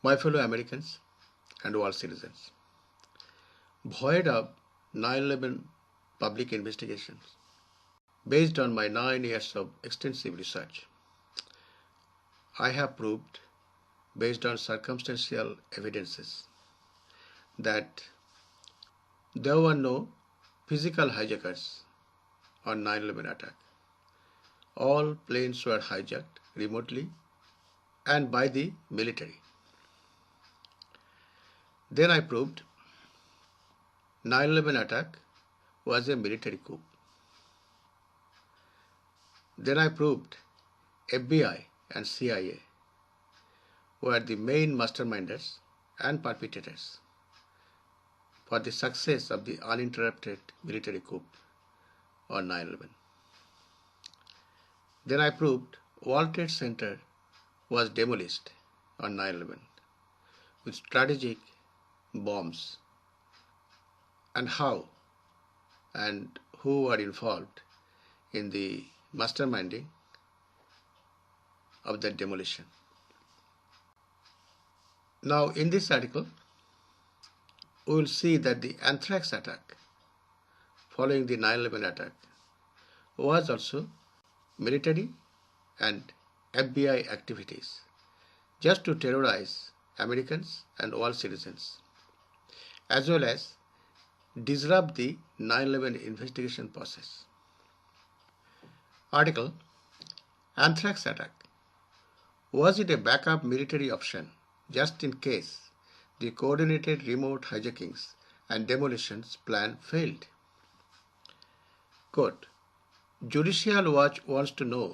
My fellow Americans and world citizens, void of 9/11 public investigations, based on my 9 years of extensive research, I have proved, based on circumstantial evidences, that there were no physical hijackers on 9/11 attack. All planes were hijacked remotely and by the military. Then I proved 9/11 attack was a military coup. Then I proved FBI and CIA were the main masterminders and perpetrators for the success of the uninterrupted military coup on 9/11. Then I proved World Trade Center was demolished on 9/11 with strategic bombs, and how and who were involved in the masterminding of that demolition. Now, in this article, we will see that the Anthrax attack following the 9/11 attack was also military and FBI activities just to terrorize Americans and all citizens, as well as disrupt the 9/11 investigation process. Article: Anthrax attack. Was it a backup military option just in case the coordinated remote hijackings and demolitions plan failed? Quote: Judicial Watch wants to know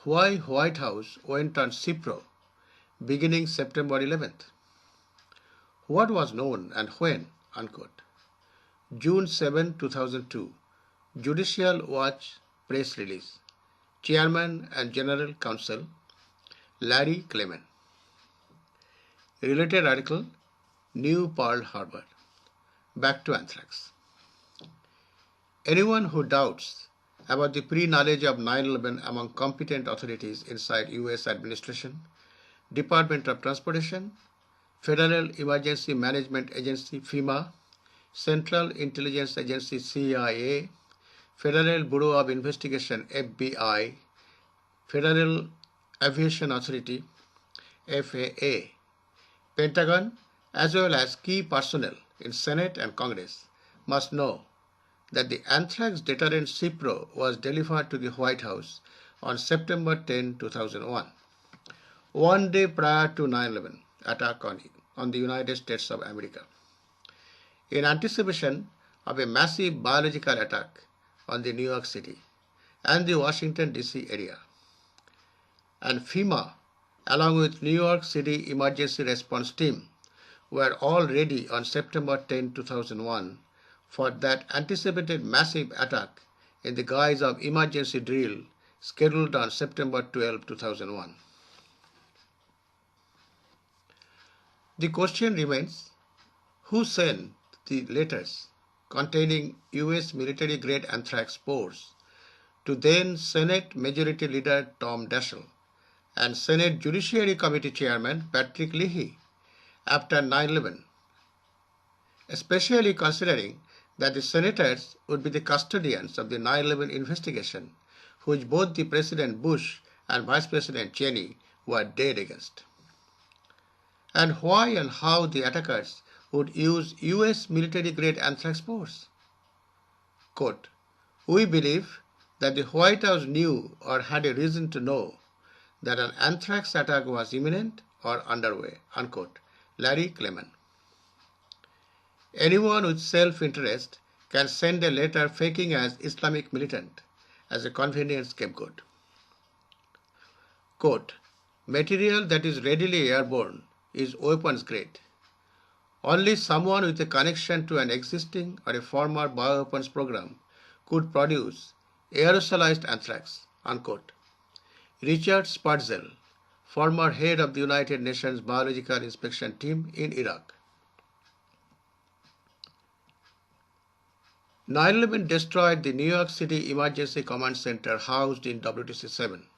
why White House went on Cipro beginning September 11th. What was known and when? Unquote. June 7, 2002. Judicial Watch press release. Chairman and General Counsel Larry Klayman. Related article, New Pearl Harbor. Back to Anthrax. Anyone who doubts about the pre-knowledge of 9/11 among competent authorities inside U.S. administration, Department of Transportation, Federal Emergency Management Agency FEMA, Central Intelligence Agency CIA, Federal Bureau of Investigation FBI, Federal Aviation Authority FAA, Pentagon, as well as key personnel in Senate and Congress must know that the anthrax deterrent Cipro was delivered to the White House on September 10, 2001, one day prior to 9/11 attack on the United States of America, in anticipation of a massive biological attack on the New York City and the Washington, D.C. area. And FEMA, along with New York City Emergency Response Team, were all ready on September 10, 2001 for that anticipated massive attack in the guise of emergency drill scheduled on September 12, 2001. The question remains, who sent the letters containing U.S. military-grade anthrax spores to then Senate Majority Leader Tom Daschle and Senate Judiciary Committee Chairman Patrick Leahy after 9/11, especially considering that the senators would be the custodians of the 9/11 investigation, which both the President Bush and Vice President Cheney were dead against. And why and how the attackers would use U.S. military-grade anthrax spores? Quote, we believe that the White House knew or had a reason to know that an anthrax attack was imminent or underway, unquote. Larry Klayman. Anyone with self-interest can send a letter faking as Islamic militant as a convenient scapegoat. Quote, material that is readily airborne is weapons grade. Only someone with a connection to an existing or a former bioweapons program could produce aerosolized anthrax, unquote. Richard Spurzel, former head of the United Nations Biological Inspection Team in Iraq. 9/11 destroyed the New York City Emergency Command Center housed in WTC-7,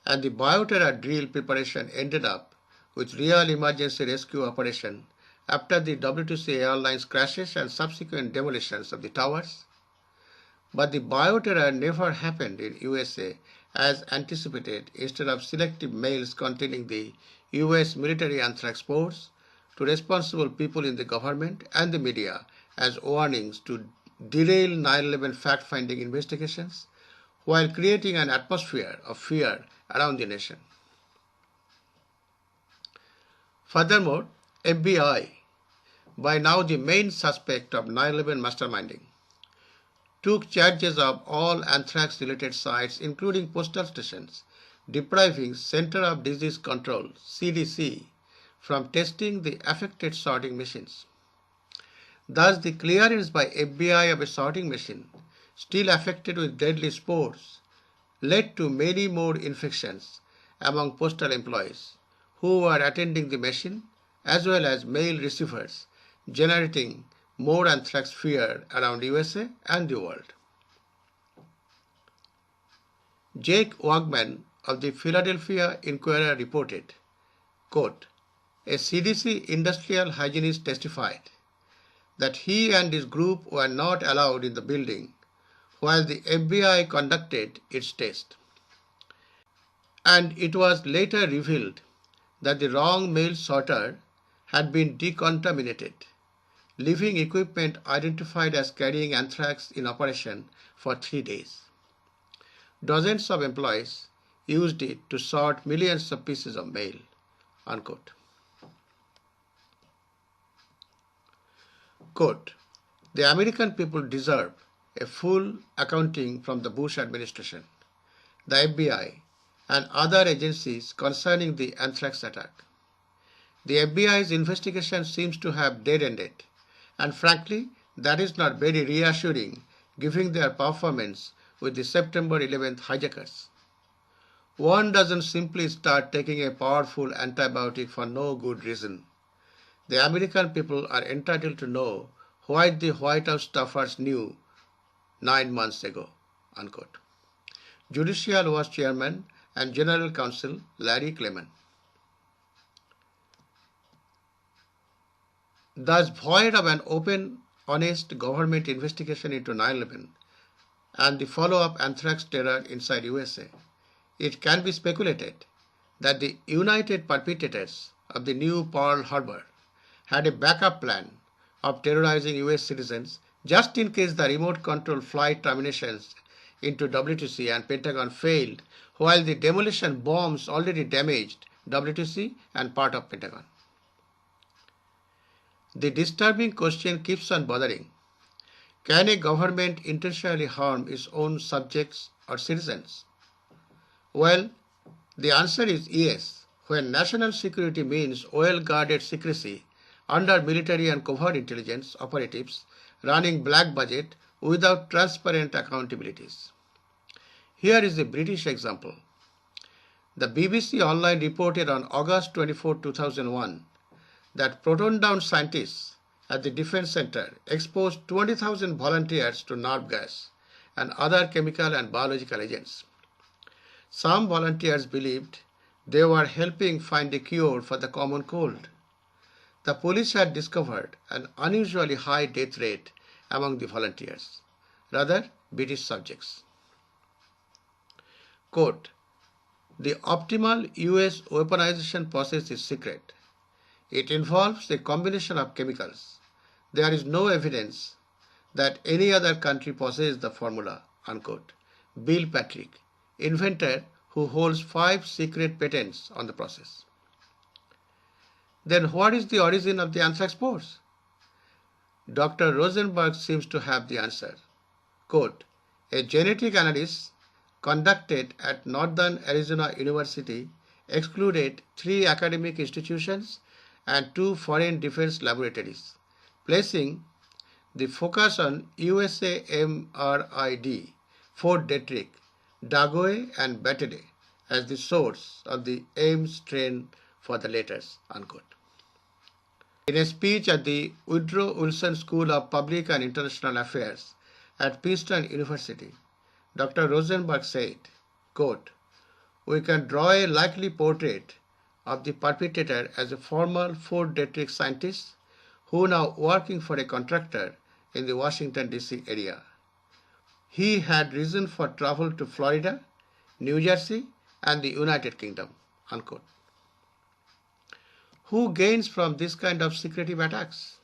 and the bioterror drill preparation ended up with real emergency rescue operation after the WTC Airlines crashes and subsequent demolitions of the towers. But the bioterror never happened in USA as anticipated. Instead of selective mails containing the US military anthrax spores to responsible people in the government and the media as warnings to derail 9/11 fact-finding investigations while creating an atmosphere of fear around the nation. Furthermore, FBI, by now the main suspect of 9/11 masterminding, took charges of all anthrax-related sites, including postal stations, depriving Center of Disease Control (CDC) from testing the affected sorting machines. Thus, the clearance by FBI of a sorting machine still affected with deadly spores led to many more infections among postal employees who were attending the machine as well as mail receivers, generating more anthrax fear around USA and the world. Jake Wagman of the Philadelphia Inquirer reported, quote, a CDC industrial hygienist testified that he and his group were not allowed in the building while the FBI conducted its test. And it was later revealed that the wrong mail sorter had been decontaminated, leaving equipment identified as carrying anthrax in operation for 3 days. Dozens of employees used it to sort millions of pieces of mail, unquote. Quote, the American people deserve a full accounting from the Bush administration, the FBI, and other agencies concerning the anthrax attack. The FBI's investigation seems to have dead-ended, and frankly, that is not very reassuring given their performance with the September 11th hijackers. One doesn't simply start taking a powerful antibiotic for no good reason. The American people are entitled to know what the White House staffers knew 9 months ago, unquote. Judicial was chairman and general counsel Larry Klayman. Thus, void of an open, honest government investigation into 9/11 and the follow-up anthrax terror inside USA, it can be speculated that the united perpetrators of the new Pearl Harbor had a backup plan of terrorizing US citizens just in case the remote control flight terminations into WTC and Pentagon failed, while the demolition bombs already damaged WTC and part of Pentagon. The disturbing question keeps on bothering. Can a government intentionally harm its own subjects or citizens? Well, the answer is yes, when national security means well-guarded secrecy under military and covert intelligence operatives running black budget without transparent accountabilities. Here is a British example. The BBC Online reported on August 24, 2001 that proton-down scientists at the Defense Center exposed 20,000 volunteers to nerve gas and other chemical and biological agents. Some volunteers believed they were helping find a cure for the common cold. The police had discovered an unusually high death rate among the volunteers, rather British subjects. Quote, the optimal US weaponization process is secret. It involves a combination of chemicals. There is no evidence that any other country possesses the formula, unquote. Bill Patrick, inventor who holds 5 secret patents on the process. Then what is the origin of the anthrax spores? Dr. Rosenberg seems to have the answer. Quote, a genetic analysis conducted at Northern Arizona University excluded 3 academic institutions and 2 foreign defense laboratories, placing the focus on USAMRID, Fort Detrick, Dagoe, and Batede as the source of the Ames strain for the letters, unquote. In a speech at the Woodrow Wilson School of Public and International Affairs at Princeton University, Dr. Rosenberg said, quote, we can draw a likely portrait of the perpetrator as a former Fort Detrick scientist who now working for a contractor in the Washington, D.C. area. He had reason for travel to Florida, New Jersey, and the United Kingdom." Unquote. Who gains from this kind of secretive attacks?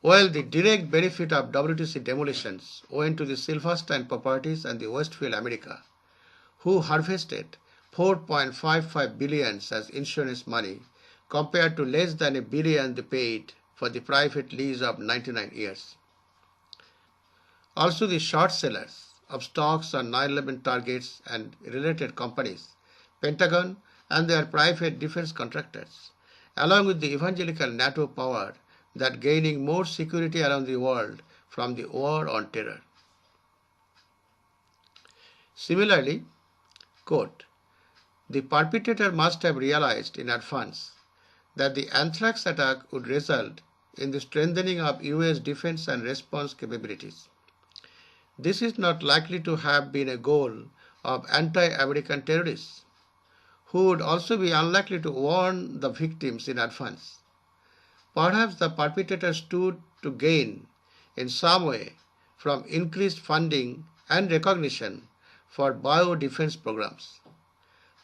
Well, the direct benefit of WTC demolitions went to the Silverstein Properties and the Westfield America, who harvested 4.55 billion as insurance money compared to less than $1 billion they paid for the private lease of 99 years. Also, the short sellers of stocks on 9/11 targets and related companies, Pentagon and their private defense contractors, along with the evangelical NATO power that gaining more security around the world from the war on terror. Similarly, quote, "The perpetrator must have realized in advance that the anthrax attack would result in the strengthening of US defense and response capabilities. This is not likely to have been a goal of anti-American terrorists, who would also be unlikely to warn the victims in advance. Perhaps the perpetrator stood to gain in some way from increased funding and recognition for bio-defense programs.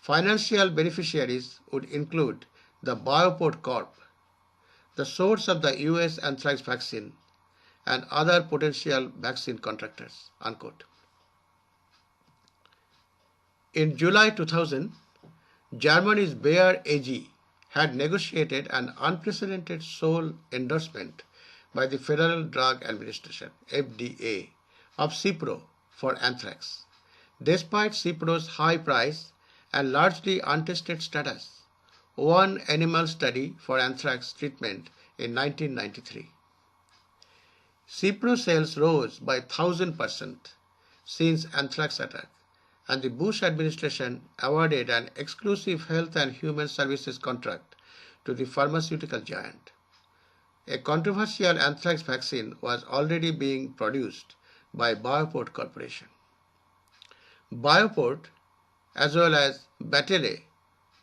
Financial beneficiaries would include the Bioport Corp, the source of the US anthrax vaccine, and other potential vaccine contractors." Unquote. In July 2000, Germany's Bayer AG had negotiated an unprecedented sole endorsement by the Federal Drug Administration, FDA, of Cipro for anthrax, despite Cipro's high price and largely untested status. One animal study for anthrax treatment in 1993. Cipro sales rose by 1,000% since anthrax attack, and the Bush administration awarded an exclusive health and human services contract to the pharmaceutical giant. A controversial anthrax vaccine was already being produced by Bioport Corporation. Bioport, as well as Battelle,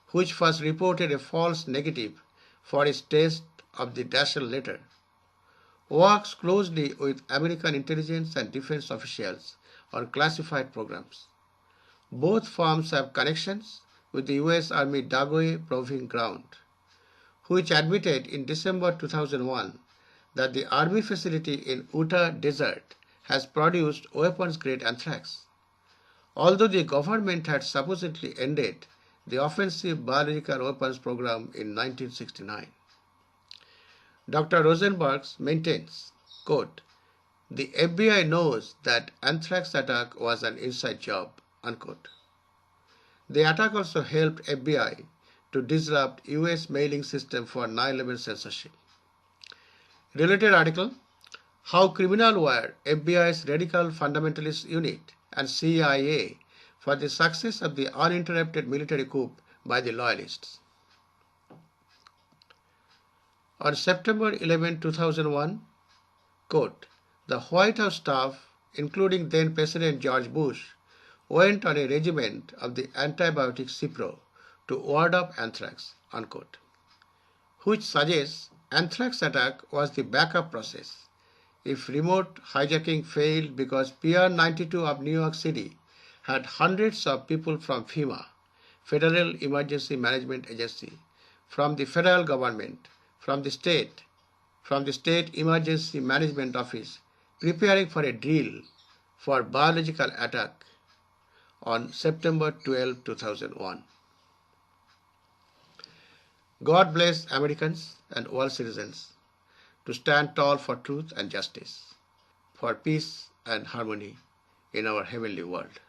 which first reported a false negative for its test of the Judicial letter, works closely with American intelligence and defense officials on classified programs. Both firms have connections with the US Army Dagoe Proving Ground, which admitted in December 2001 that the Army facility in Utah Desert has produced weapons-grade anthrax, although the government had supposedly ended the offensive biological weapons program in 1969. Dr. Rosenberg maintains, quote, "The FBI knows that anthrax attack was an inside job." Unquote. The attack also helped FBI to disrupt US mailing system for 9/11 censorship. Related article, How Criminal Were FBI's Radical Fundamentalist Unit and CIA for the Success of the Uninterrupted Military Coup by the Loyalists. On September 11, 2001, quote, "The White House staff, including then President George Bush, went on a regiment of the antibiotic Cipro to ward off anthrax," unquote, which suggests anthrax attack was the backup process if remote hijacking failed because Pier 92 of New York City had hundreds of people from FEMA, Federal Emergency Management Agency, from the federal government, from the state Emergency Management Office, preparing for a drill for biological attack on September 12, 2001. God bless Americans and all citizens to stand tall for truth and justice, for peace and harmony in our heavenly world.